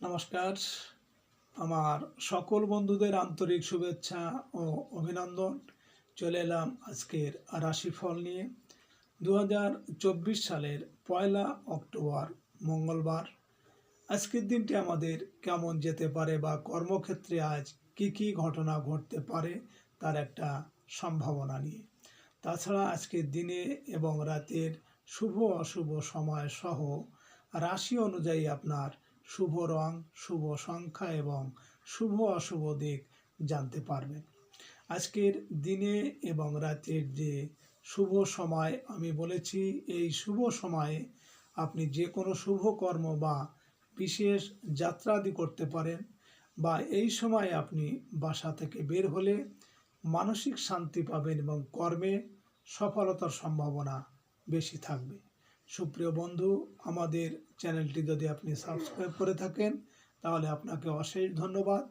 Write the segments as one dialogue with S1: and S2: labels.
S1: নমস্কার। আমার সকল বন্ধুদের আন্তরিক শুভেচ্ছা ও অভিনন্দন। চলে এলাম আজকের রাশিফল নিয়ে। 2024 সালের 1 অক্টোবর মঙ্গলবার। আজকের দিনটি আমাদের কেমন যেতে পারে বা কর্মক্ষেত্রে আজ কি ঘটনা ঘটতে পারে তার একটা সম্ভাবনা নিয়ে। তাছাড়া আজকের দিনে এবং রাতের শুভ অশুভ সময় সহ রাশি অনুযায়ী আপনার শুভ রং, শুভ সংখ্যা এবং শুভ অশুভ দিক জানতে পারবেন। আজকের দিনে এবং রাতের যে শুভ সময় আমি বলেছি, এই শুভ সময়ে আপনি যে কোনো শুভ কর্ম বা বিশেষ যাত্রাদি করতে পারেন, বা এই সময় আপনি বাসা থেকে বের হলে মানসিক শান্তি পাবেন এবং কর্মে সফলতার সম্ভাবনা বেশি থাকবে। সুপ্রিয় বন্ধু, আমাদের চ্যানেলটি যদি আপনি সাবস্ক্রাইব করে থাকেন তাহলে আপনাকে অশেষ ধন্যবাদ।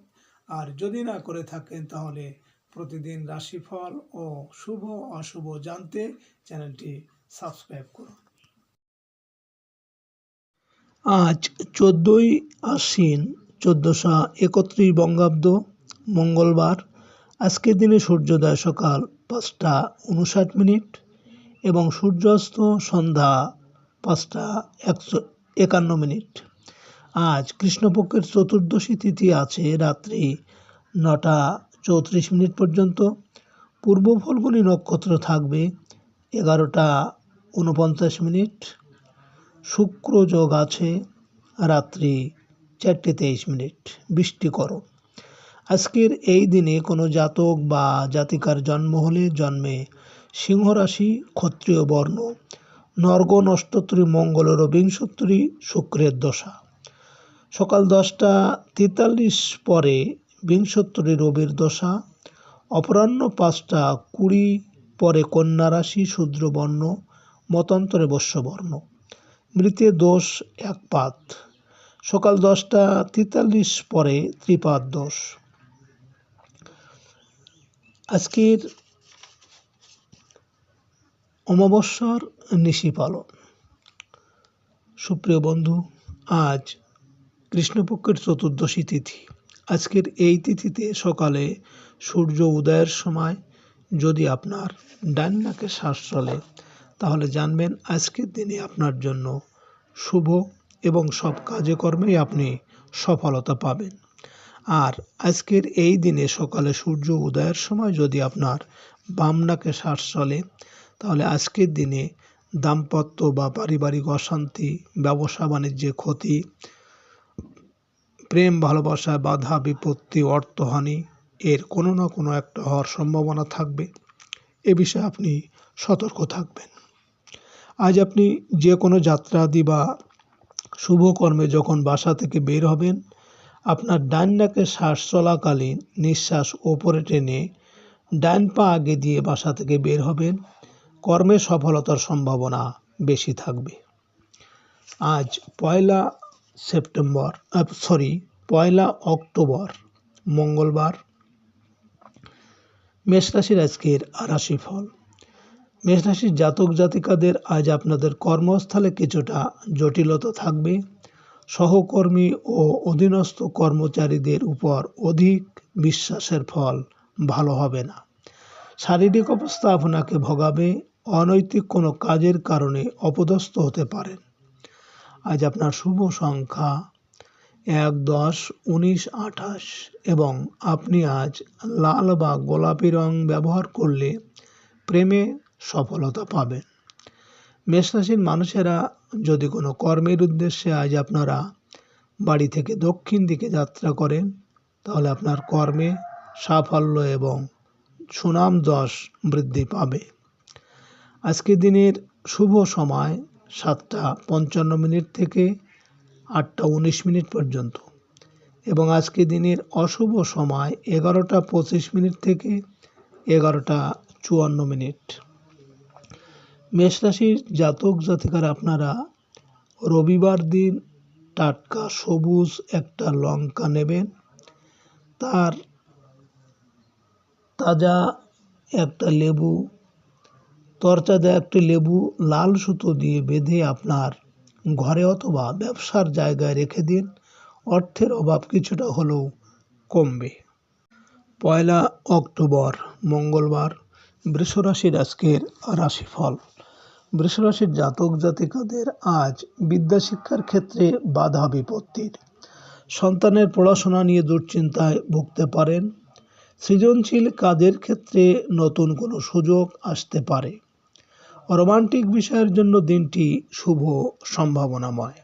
S1: আর যদি না করে থাকেন তাহলে প্রতিদিন রাশিফল ও শুভ অশুভ জানতে চ্যানেলটি সাবস্ক্রাইব করুন।
S2: আজ 14ই আশ্বিন 1431 বঙ্গাব্দ মঙ্গলবার। আজকের দিনে সূর্যোদয় সকাল 5টা 59 এবং সূর্যাস্ত সন্ধ্যা 5টা 51। আজ কৃষ্ণপক্ষের চতুর্দশী তিথি আছে রাত্রি 9টা 34 পর্যন্ত। পূর্ব ফল্গুনী নক্ষত্র থাকবে 11টা 49। শুক্র যোগ আছে রাত্রি 4টে 23। বৃষ্টিকরণ। আজকের এই দিনে কোনো জাতক বা জাতিকার জন্ম হলে জন্মে সিংহ রাশি, ক্ষত্রিয় বর্ণ, নর্গ নষ্টত্রী মঙ্গলের বিংশত্তরী শুক্রের দশা। সকাল 10টা 43 পরে বিংশত্তরী রবির দশা। অপরাহ্ন 5টা 20 পরে কন্যা রাশি, শূদ্রবর্ণ, মতান্তরে বৈশ্যবর্ণ। মৃতের দোষ একপাত। সকাল 10টা 43 পরে ত্রিপাদ দোষ। আজকের অমাবস্যার নিশি পালন। সুপ্রিয় বন্ধু, আজ কৃষ্ণপক্ষের চতুর্দশী তিথি। আজকের এই তিথিতে সকালে সূর্য উদয়ের সময় যদি আপনার ডান নাকে শ্বাস চলে তাহলে জানবেন আজকের দিনে আপনার জন্য শুভ এবং সব কাজে কর্মেই আপনি সফলতা পাবেন। আর আজকের এই দিনে সকালে সূর্য উদয়ের সময় যদি আপনার বাম নাকে শ্বাস চলে তাহলে আজকের দিনে দাম্পত্য বা পারিবারিক অশান্তি, ব্যবসা বাণিজ্যে ক্ষতি, প্রেম ভালোবাসায় বাধা বিপত্তি, অর্থহানি এর কোনো না কোনো একটা হওয়ার সম্ভাবনা থাকবে। এ বিষয়ে আপনি সতর্ক থাকবেন। আজ আপনি যে কোনো যাত্রাদি বা শুভকর্মে যখন বাসা থেকে বের হবেন, আপনার ডান নাকে শ্বাস চলাকালীন নিঃশ্বাস ওপরে টেনে ডান পা আগে দিয়ে বাসা থেকে বের হবেন। কর্মে সফলতার সম্ভাবনা বেশি থাকবে। আজ 1 অক্টোবর মঙ্গলবার। মেষরাশির আজকের রাশিফল। মেষরাশির জাতক জাতিকাদের আজ আপনাদের কর্মস্থলে কিছুটা জটিলতা থাকবে। সহকর্মী ও অধীনস্থ কর্মচারীদের উপর অধিক বিশ্বাসের ফল ভালো হবে না। শারীরিক অবস্থা আপনাকে ভোগাবে। অনৈতিক কোনো কাজের কারণে অপদস্থ হতে পারেন। আজ আপনার শুভ সংখ্যা 1, 10, 19, 28 এবং আপনি আজ লাল বা গোলাপি রং ব্যবহার করলে প্রেমে সফলতা পাবেন। মেষরাশির মানুষেরা যদি কোনো কর্মের উদ্দেশ্যে আজ আপনারা বাড়ি থেকে দক্ষিণ দিকে যাত্রা করেন তাহলে আপনার কর্মে সাফল্য এবং সুনাম যশ বৃদ্ধি পাবে। আজকের দিনের শুভ সময় 7টা 55 থেকে 8টা 19 পর্যন্ত এবং আজকের দিনের অশুভ সময় 11টা 25 থেকে 11টা 54। মেষরাশির জাতক জাতিকারা আপনারা রবিবার দিন টাটকা সবুজ একটা লঙ্কা নেবেন, তার তাজা একটা লেবু, তরতাজা একটি লেবু লাল সুতো দিয়ে বেঁধে আপনার ঘরে অথবা ব্যবসার জায়গায় রেখে দিন। অর্থের অভাব কিছুটা হলেও কমবে। 1 অক্টোবর মঙ্গলবার বৃষরাশির আজকের রাশিফল। বৃষরাশির জাতক জাতিকাদের আজ বিদ্যা শিক্ষার ক্ষেত্রে বাধা বিপত্তির, সন্তানের পড়াশোনা নিয়ে দুশ্চিন্তায় ভুগতে পারেন। সৃজনশীল কাজের ক্ষেত্রে নতুন কোনো সুযোগ আসতে পারে। রোমান্টিক বিষয়ের জন্য দিনটি শুভ সম্ভাবনাময়।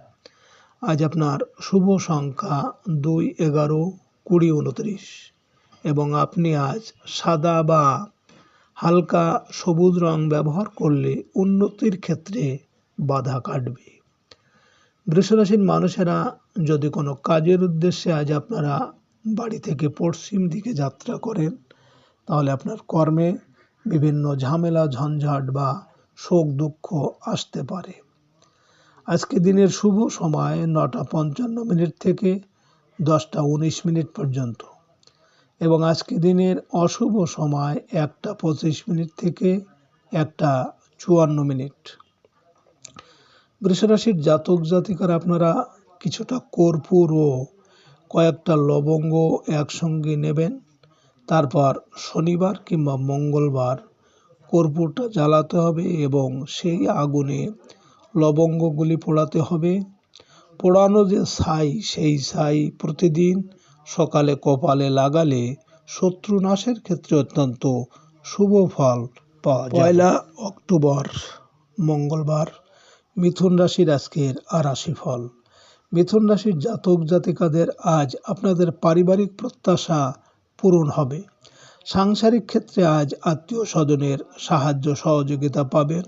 S2: আজ আপনার শুভ সংখ্যা 2, 11, 20, 29 এবং আপনি আজ সাদা বা হালকা সবুজ রং ব্যবহার করলে উন্নতির ক্ষেত্রে বাধা কাটবে। বৃষরাশির মানুষেরা যদি কোনো কাজের উদ্দেশ্যে আজ আপনারা বাড়ি থেকে পশ্চিম দিকে যাত্রা করেন, তাহলে আপনার কর্মে বিভিন্ন ঝামেলা ঝঞ্ঝাট বা শোক দুঃখ আসতে পারে। আজকে দিনের শুভ সময় 9:55 থেকে 10:19 পর্যন্ত এবং আজকে দিনের অশুভ সময় 1:25 থেকে 1:54। বৃষরাশির জাতক জাতিকারা আপনারা কিছুটা কর্পূর ও কয়েকটা লবঙ্গ একসঙ্গে নেবেন। তারপর শনিবার কিংবা মঙ্গলবার কর্পূরটা জ্বালাতে হবে এবং সেই আগুনে লবঙ্গগুলি পোড়াতে হবে। পোড়ানো যে ছাই, সেই ছাই প্রতিদিন সকালে কপালে লাগালে শত্রু নাশের ক্ষেত্রে অত্যন্ত শুভ ফল পাওয়া যায়। 1 অক্টোবর মঙ্গলবার মিথুন রাশির আজকের রাশিফল। মিথুন রাশির জাতক জাতিকাদের আজ আপনাদের পারিবারিক প্রত্যাশা পূরণ হবে। সাংসারিক ক্ষেত্রে আজ আত্মীয় স্বজনের সাহায্য সহযোগিতা পাবেন।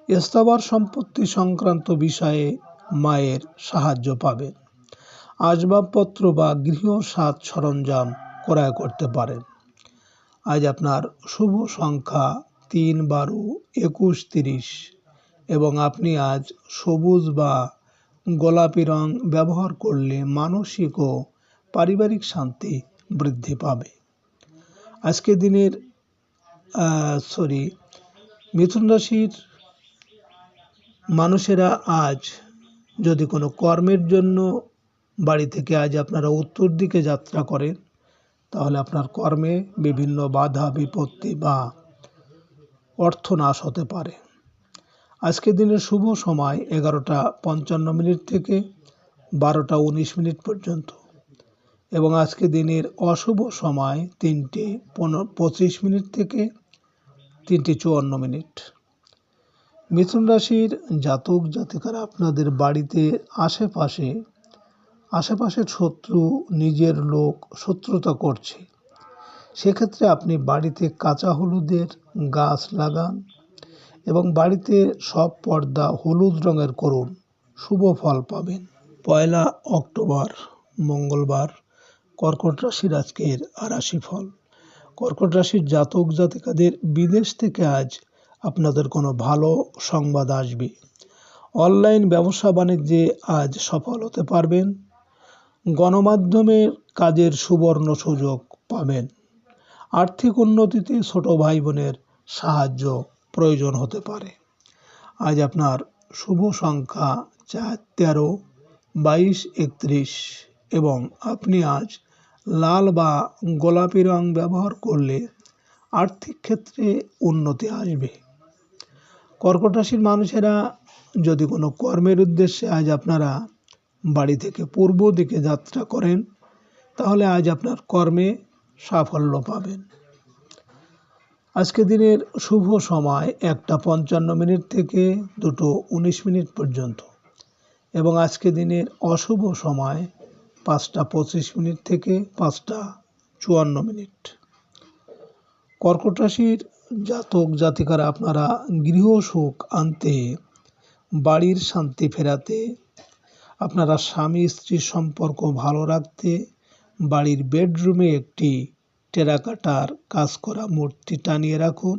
S2: স্থাবর সম্পত্তি সংক্রান্ত বিষয়ে মায়ের সাহায্য পাবেন। আসবাবপত্র বা গৃহ সাজ সরঞ্জাম ক্রয় করতে পারেন। আজ আপনার শুভ সংখ্যা 3, 12, 21, 30 এবং আপনি আজ সবুজ বা গোলাপি রং ব্যবহার করলে মানসিক ও পারিবারিক শান্তি বৃদ্ধি পাবে। আজকে দিনের মিথুন রাশির মানুষেরা আজ যদি কোনো কর্মের জন্য বাড়ি থেকে আজ আপনারা উত্তর দিকে যাত্রা করেন, তাহলে আপনার কর্মে বিভিন্ন বাধা বিপত্তি বা অর্থনাশ হতে পারে। আজকে দিনের শুভ সময় 11:55 থেকে 12:19 পর্যন্ত এবং আজকে দিনের অশুভ সময় 3:25 থেকে 3:54। মিথুন রাশির জাতক জাতিকারা আপনাদের বাড়িতে আশেপাশের শত্রু নিজের লোক শত্রুতা করছে। সেক্ষেত্রে আপনি বাড়িতে কাঁচা হলুদের গাছ লাগান এবং বাড়িতে সব পর্দা হলুদ রঙের করুন, শুভ ফল পাবেন। 1 অক্টোবর মঙ্গলবার কর্কট রাশির আজকের রাশিফল। কর্কট রাশির জাতক জাতিকাদের বিদেশ থেকে আজ আপনাদের কোনো ভালো সংবাদ আসবে। অনলাইন ব্যবসা বাণিজ্যে আজ সফল হতে পারবেন। গণমাধ্যমের কাজের সুবর্ণ সুযোগ পাবেন। আর্থিক উন্নতিতে ছোট ভাই বোনের সাহায্য প্রয়োজন হতে পারে। আজ আপনার শুভ সংখ্যা 4, 13, 22, 31 এবং আপনি আজ লাল বা গোলাপি রং ব্যবহার করলে আর্থিক ক্ষেত্রে উন্নতি আসবে। কর্কট রাশির মানুষেরা যদি কোনো কর্মের উদ্দেশ্যে আজ আপনারা বাড়ি থেকে পূর্ব দিকে যাত্রা করেন, তাহলে আজ আপনার কর্মে সাফল্য পাবেন। আজকে দিনের শুভ সময় 1:55 থেকে 2:19 পর্যন্ত এবং আজকে দিনের অশুভ সময় 5:25 থেকে 5:54। কর্কট রাশির জাতক জাতিকারা আপনারা গৃহ সুখ আনতে, বাড়ির শান্তি ফেরাতে, আপনারা স্বামী স্ত্রীর সম্পর্ক ভালো রাখতে বাড়ির বেডরুমে একটি টেরাকোটার কাজ করা মূর্তি টানিয়ে রাখুন,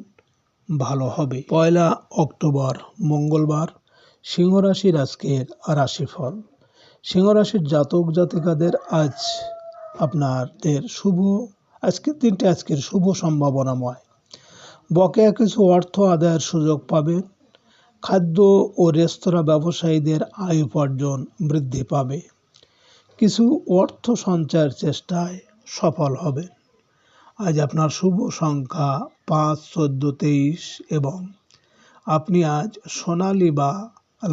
S2: ভালো হবে। 1 অক্টোবর মঙ্গলবার সিংহ রাশির আজকের রাশিফল। সিংহ রাশির জাতক জাতিকাদের আজ আপনাদের আজকের শুভ সম্ভাবনাময়। বকেয়া কিছু অর্থ আদায়ের সুযোগ পাবেন। খাদ্য ও রেস্তোরাঁ ব্যবসায়ীদের আয় উপার্জন বৃদ্ধি পাবে। কিছু অর্থ সঞ্চয়ের চেষ্টায় সফল হবেন। আজ আপনার শুভ সংখ্যা 5, 14, 23 এবং আপনি আজ সোনালী বা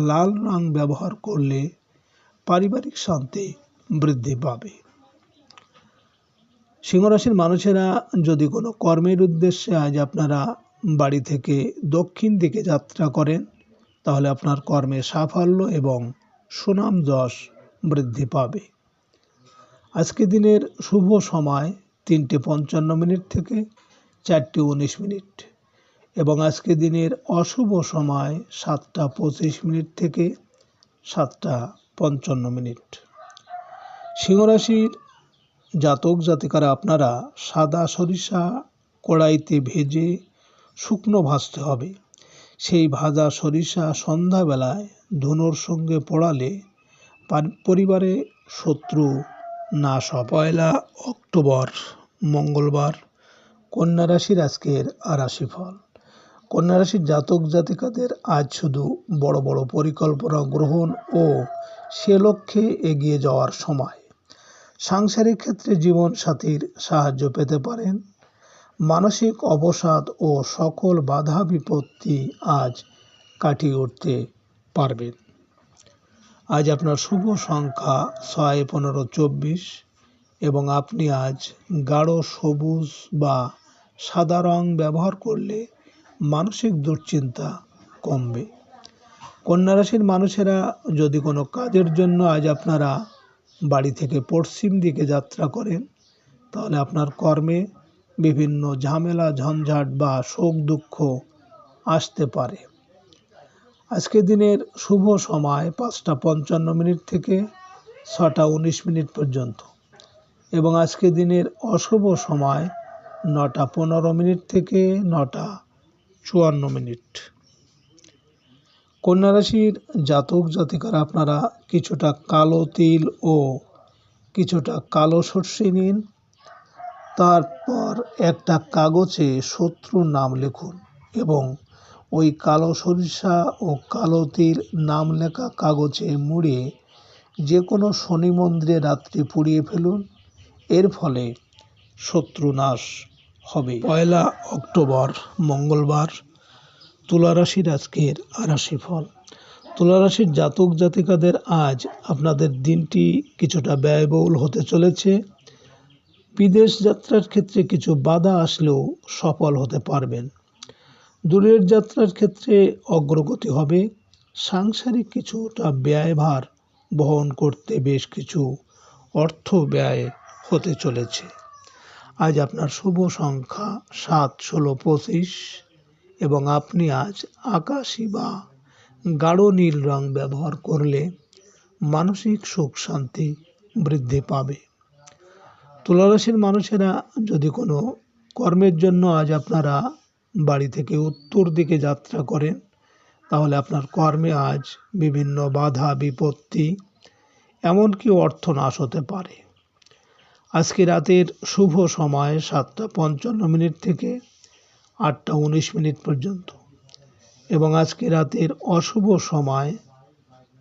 S2: লাল রং ব্যবহার করলে পারিবারিক শান্তি বৃদ্ধি পাবে। সিংহ রাশির মানুষেরা যদি কোনো কর্মের উদ্দেশ্যে আজ আপনারা বাড়ি থেকে দক্ষিণ দিকে যাত্রা করেন, তাহলে আপনার কর্মে সাফল্য এবং সুনাম যশ বৃদ্ধি পাবে। আজকে দিনের শুভ সময় 3:55 থেকে 4:19 এবং আজকে দিনের অশুভ সময় 7:25 থেকে 7:55। সিংহ রাশির জাতক জাতিকারা আপনারা সাদা সরিষা কড়াইতে ভেজে শুকনো ভাজতে হবে। সেই ভাজা সরিষা সন্ধ্যাবেলায় ধুনোর সঙ্গে পোড়ালে পরিবারে শত্রু নাশ হবে। 1 অক্টোবর মঙ্গলবার কন্যা রাশির আজকের রাশিফল। কন্যা রাশির জাতক জাতিকাদের আজ শুধু বড় বড় পরিকল্পনা গ্রহণ ও সে লক্ষ্যে এগিয়ে যাওয়ার সময়। সাংসারিক ক্ষেত্রে জীবন সাথীর সাহায্য পেতে পারেন। মানসিক অবসাদ ও সকল বাধা বিপত্তি আজ কাটিয়ে উঠতে পারবেন। আজ আপনার শুভ সংখ্যা 6, 15, 24 এবং আপনি আজ গাঢ় সবুজ বা সাদা রং ব্যবহার করলে মানসিক দুশ্চিন্তা কমবে। কন্যা রাশির মানুষেরা যদি কোনো কাজের জন্য আজ আপনারা বাড়ি থেকে পশ্চিম দিকে যাত্রা করেন, তাহলে আপনার কর্মে বিভিন্ন ঝামেলা ঝঞ্ঝাট বা শোক দুঃখ আসতে পারে। আজকে দিনের শুভ সময় 5:55 থেকে 6:19 পর্যন্ত এবং আজকে দিনের অশুভ সময় 9:15 থেকে 9:54। কন্যা রাশির জাতক জাতিকারা আপনারা কিছুটা কালো তিল ও কিছুটা কালো সর্ষে নিন। তারপর একটা কাগজে শত্রুর নাম লিখুন এবং ওই কালো সরিষা ও কালো তিল নাম লেখা কাগজে মুড়ে যে কোনো শনি মন্দিরে রাত্রি পুড়িয়ে ফেলুন। এর ফলে শত্রু নাশ হবে। 1 অক্টোবর মঙ্গলবার তুলা রাশির আজকের রাশিফল। তুলা রাশির জাতক জাতিকাদের আজ আপনাদের দিনটি কিছুটা ব্যয়বহুল হতে চলেছে। বিদেশ যাত্রার ক্ষেত্রে কিছু বাধা আসলেও সফল হতে পারবেন। দূরের যাত্রার ক্ষেত্রে অগ্রগতি হবে। সাংসারিক কিছুটা ব্যয়ভার বহন করতে বেশ কিছু অর্থ ব্যয় হতে চলেছে। আজ আপনার শুভ সংখ্যা 7, 16, 25 এবং আপনি আজ আকাশী বা গাঢ় নীল রং ব্যবহার করলে মানসিক সুখ শান্তি বৃদ্ধি পাবে। তুলা রাশির মানুষেরা যদি কোনো কর্মের জন্য আজ আপনারা বাড়ি থেকে উত্তর দিকে যাত্রা করেন, তাহলে আপনার কর্মে আজ বিভিন্ন বাধা বিপত্তি এমনকি অর্থ নাশ হতে পারে। আজকে রাতের শুভ সময় 7:55 থেকে 8:19 পর্যন্ত এবং আজকে রাতের অশুভ সময়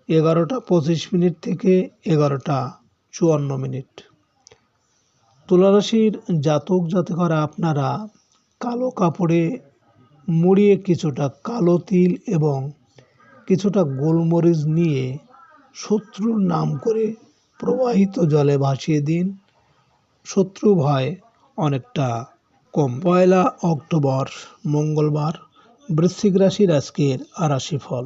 S2: 11:25 থেকে 11:54। তুলা রাশির জাতক জাতিকারা আপনারা কালো কাপড়ে মুড়িয়ে কিছুটা কালো তিল এবং কিছুটা গোলমরিচ নিয়ে শত্রুর নাম করে প্রবাহিত জলে ভাসিয়ে দিন। শত্রু ভয় অনেকটা কম। 1 অক্টোবর মঙ্গলবার বৃশ্চিক রাশির আজকের রাশিফল।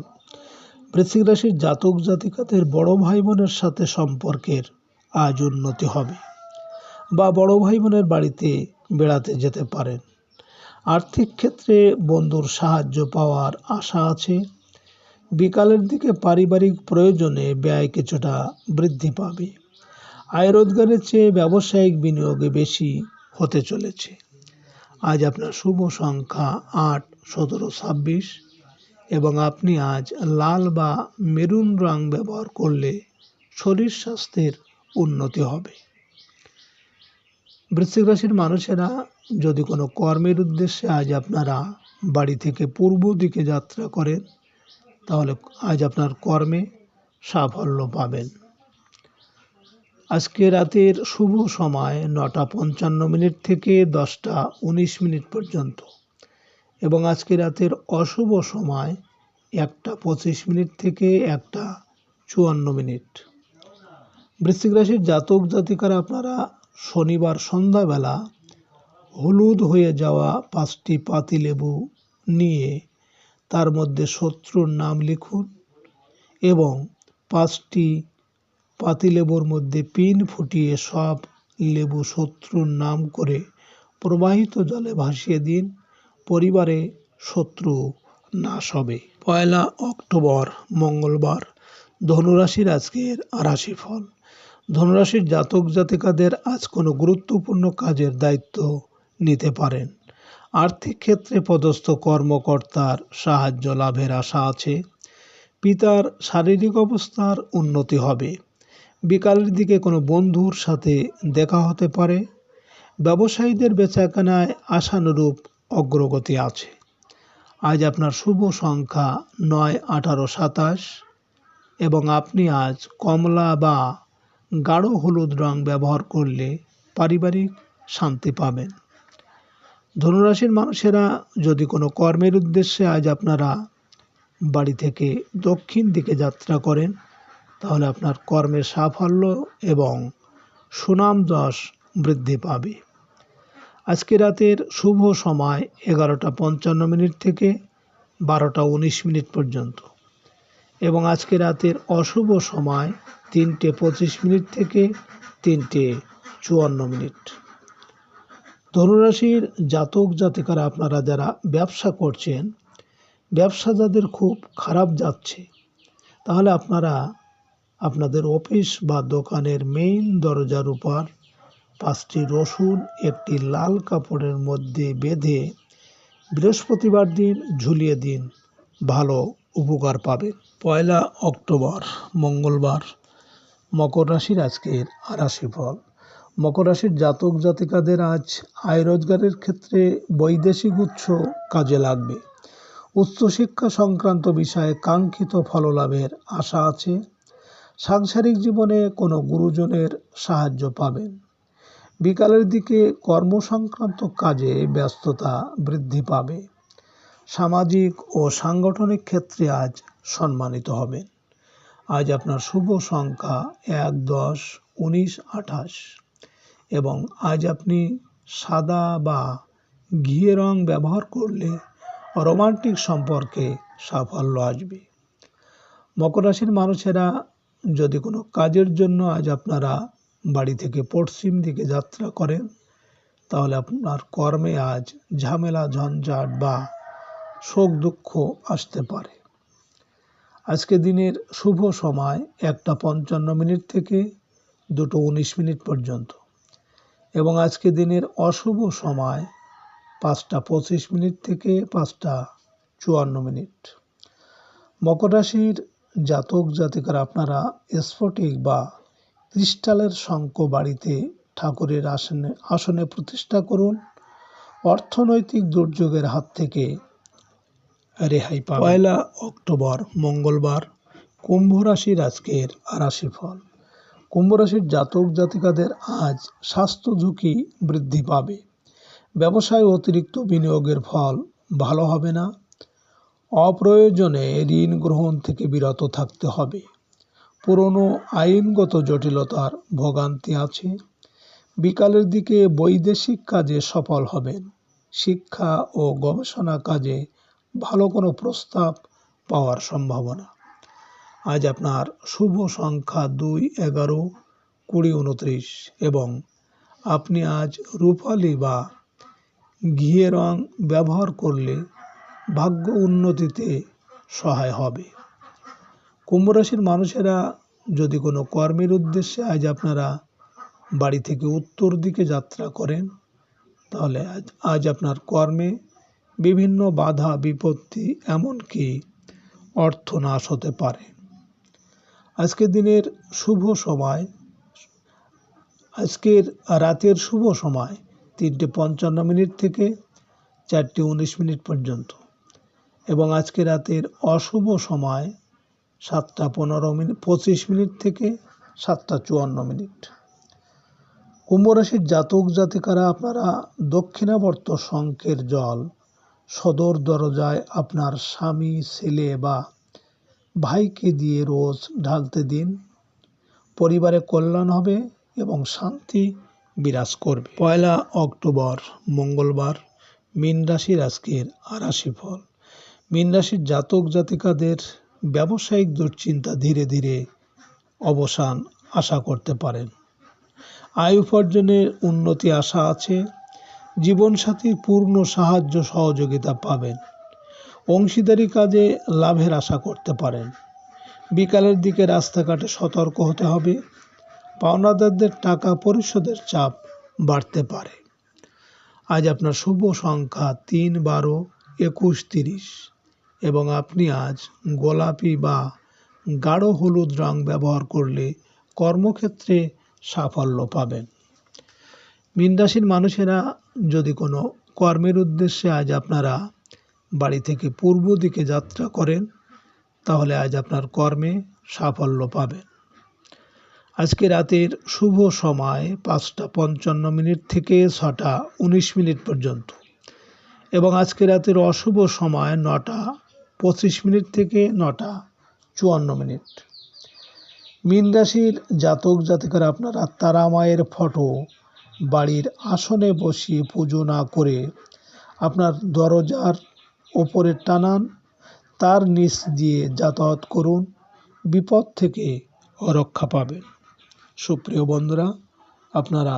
S2: বৃশ্চিক রাশির জাতক জাতিকাদের বড় ভাই বোনের সাথে সম্পর্কের আজ উন্নতি হবে বা বড় ভাই বোনের বাড়িতে বেড়াতে যেতে পারেন। আর্থিক ক্ষেত্রে বন্ধুর সাহায্য পাওয়ার আশা আছে। বিকালের দিকে পারিবারিক প্রয়োজনে ব্যয় কিছুটা বৃদ্ধি পাবে। আয় রোজগারের চেয়ে ব্যবসায়িক বিনিয়োগে বেশি হতে চলেছে। আজ আপনার শুভ সংখ্যা 8, 17, 26 এবং আপনি আজ লাল বা মেরুন রং ব্যবহার করলে শরীর স্বাস্থ্যের উন্নতি হবে। বৃশ্চিক রাশির মানুষেরা যদি কোনো কর্মের উদ্দেশ্যে আজ আপনারা বাড়ি থেকে পূর্ব দিকে যাত্রা করেন, তাহলে আজ আপনার কর্মে সাফল্য পাবেন। আজকে রাতের শুভ সময় 9:55 থেকে 10:19 পর্যন্ত এবং আজকে রাতের অশুভ সময় 1:25 থেকে 1:54। বৃশ্চিক রাশির জাতক জাতিকারা আপনারা শনিবার সন্ধ্যাবেলা হলুদ হয়ে যাওয়া 5টি পাতিলেবু নিয়ে তার মধ্যে শত্রুর নাম লিখুন এবং 5টি পাতিলেবুর মধ্যে পিন ফুটিয়ে সব লেবু শত্রুর নাম করে প্রবাহিত জলে ভাসিয়ে দিন। পরিবারে শত্রু নাশ হবে। 1 অক্টোবর মঙ্গলবার ধনুরাশির আজকের রাশিফল। ধনুরাশির জাতক জাতিকাদের আজ কোনো গুরুত্বপূর্ণ কাজের দায়িত্ব নিতে পারেন। আর্থিক ক্ষেত্রে পদস্থ কর্মকর্তার সাহায্য লাভের আশা আছে। পিতার শারীরিক অবস্থার উন্নতি হবে। বিকালের দিকে কোনো বন্ধুর সাথে দেখা হতে পারে। ব্যবসায়ীদের বেচাকেনায় আশানুরূপ অগ্রগতি আছে। আজ আপনার শুভ সংখ্যা 9, 18, 27 এবং আপনি আজ কমলা বা গাঢ় হলুদ রং ব্যবহার করলে পারিবারিক শান্তি পাবেন। ধনুরাশির মানুষেরা যদি কোনো কর্মের উদ্দেশ্যে আজ আপনারা বাড়ি থেকে দক্ষিণ দিকে যাত্রা করেন তাহলে আপনার কর্মের সাফল্য এবং সুনাম যশ বৃদ্ধি পাবে। আজকে রাতের শুভ সময় 11:55 থেকে 12:19 পর্যন্ত এবং আজকে রাতের অশুভ সময় 3:25 থেকে 3:54। ধনুরাশির জাতক জাতিকারা আপনারা যারা ব্যবসা করছেন, ব্যবসা যাদের খুব খারাপ যাচ্ছে তাহলে আপনারা আপনাদের অফিস বা দোকানের মেইন দরজার উপর 5টি রসুন একটি লাল কাপড়ের মধ্যে বেঁধে বৃহস্পতিবার দিন ঝুলিয়ে দিন, ভালো উপকার পাবেন। 1 অক্টোবর মঙ্গলবার মকর রাশির আজকের রাশিফল। মকর রাশির জাতক জাতিকাদের আজ আয় রোজগারের ক্ষেত্রে বৈদেশিক উৎস কাজে লাগবে। উচ্চশিক্ষা সংক্রান্ত বিষয়ে কাঙ্ক্ষিত ফললাভের আশা আছে। সাংসারিক জীবনে কোনো গুরুজনের সাহায্য পাবেন। বিকালের দিকে কর্মসংক্রান্ত কাজে ব্যস্ততা বৃদ্ধি পাবে। সামাজিক ও সাংগঠনিক ক্ষেত্রে আজ সম্মানিত হবেন। আজ আপনার শুভ সংখ্যা 1, 10, 19, 28 এবং আজ আপনি সাদা বা ঘিয়ে রং ব্যবহার করলে রোমান্টিক সম্পর্কে সাফল্য আসবে। মকর রাশির মানুষেরা যদি কোনো কাজের জন্য আজ আপনারা বাড়ি থেকে পশ্চিম দিকে যাত্রা করেন তাহলে আপনার কর্মে আজ ঝামেলা ঝঞ্ঝাট বা শোক দুঃখ আসতে পারে। আজকে দিনের শুভ সময় 1:55 থেকে 2:19 পর্যন্ত এবং আজকে দিনের অশুভ সময় 5:25 থেকে 5:54। মকর রাশির জাতক জাতিকারা আপনারা স্ফটিক বা ক্রিস্টালের শঙ্খ বাড়িতে ঠাকুরের আসনে প্রতিষ্ঠা করুন। অর্থনৈতিক দুর্যোগের হাত থেকে রেহাই পাবেন। 1 অক্টোবর মঙ্গলবার কুম্ভ রাশির আজকের রাশিফল। কুম্ভ রাশির জাতক জাতিকাদের আজ স্বাস্থ্য ঝুঁকি বৃদ্ধি পাবে। ব্যবসায় অতিরিক্ত বিনিয়োগের ফল ভালো হবে না। অপ্রয়োজনে ঋণ গ্রহণ থেকে বিরত থাকতে হবে। পুরনো আইনগত জটিলতার ভোগান্তি আছে। বিকালের দিকে বৈদেশিক কাজে সফল হবেন। শিক্ষা ও গবেষণা কাজে ভালো কোনো প্রস্তাব পাওয়ার সম্ভাবনা। আজ আপনার শুভ সংখ্যা 2, 11, 20, 29 এবং আপনি আজ রূপালি বা ঘিয়ে রং ব্যবহার করলে ভাগ্য উন্নতিতে সহায় হবে। কুম্ভ রাশির মানুষেরা যদি কোনো কর্মের উদ্দেশ্যে আজ আপনারা বাড়ি থেকে উত্তর দিকে যাত্রা করেন তাহলে আজ আপনার কর্মে বিভিন্ন বাধা বিপত্তি এমনকি অর্থনাশ হতে পারে। আজকের দিনের শুভ সময় আজকের রাতের শুভ সময় 3:55 থেকে 4:19 পর্যন্ত এবং আজকে রাতের অশুভ সময় 7:25 থেকে 7:54। কুম্ভ রাশির জাতক জাতিকারা আপনারা দক্ষিণাবর্ত শঙ্খের জল সদর দরজায় আপনার স্বামী, ছেলে বা ভাইকে দিয়ে রোজ ঢালতে দিন। পরিবারে কল্যাণ হবে এবং শান্তি বিরাজ করবে। 1 অক্টোবর মঙ্গলবার মীন রাশির আজকের রাশিফল। মীন রাশির জাতক জাতিকাদের ব্যবসায়িক দুশ্চিন্তা ধীরে ধীরে অবসান আশা করতে পারেন। আয় উপার্জনের উন্নতি আশা আছে। জীবনসাথীর পূর্ণ সাহায্য সহযোগিতা পাবেন। অংশীদারি কাজে লাভের আশা করতে পারেন। বিকালের দিকে রাস্তাঘাটে সতর্ক হতে হবে। পাওনাদারদের টাকা পরিশোধের চাপ বাড়তে পারে। আজ আপনার শুভ সংখ্যা 3, 12, 21, 30 এবং আপনি আজ গোলাপি বা গাঢ় হলুদ রং ব্যবহার করলে কর্মক্ষেত্রে সাফল্য পাবেন। মীন রাশির মানুষেরা যদি কোনো কর্মের উদ্দেশ্যে আজ আপনারা বাড়ি থেকে পূর্ব দিকে যাত্রা করেন, তাহলে আজ আপনার কর্মে সাফল্য পাবেন। আজকে রাতের শুভ সময় 5টা 55 থেকে 6টা 19 পর্যন্ত এবং আজকে রাতের অশুভ সময় 9টা 25 থেকে 9টা 54। মীন রাশির জাতক জাতিকারা আপনারা তারা মায়ের ফটো বাড়ির আসনে বসিয়ে পুজো না করে আপনার দরজার ওপরে টানান, তার নিচ দিয়ে যাতায়াত করুন, বিপদ থেকে রক্ষা পাবেন। সুপ্রিয় বন্ধুরা, আপনারা